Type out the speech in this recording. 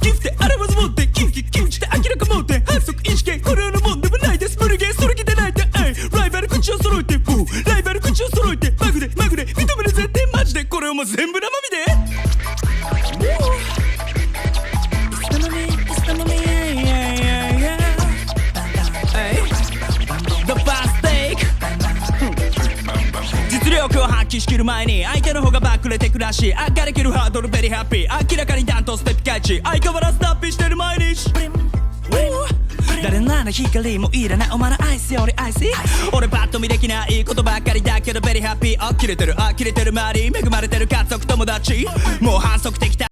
ギフテあらばず持ってキュンキュンキュンして明らか持って反則意識これらのもんでもないです無理ゲーそれきてないでライバル口を揃えてライバル口を揃えてマグで認める絶対マジでこれをもう全部生身で実力を発揮しきる前に相手の方がバックれてくらし明るけるハードルベリーハッピー明らかにダントステップcatch相変わらず脱皮してる毎日誰なら光もいらないお前のアイスよりアイス俺パッと見できないことばっかりだけどベリーハッピー呆れてる周り恵まれてる家族友達もう反則的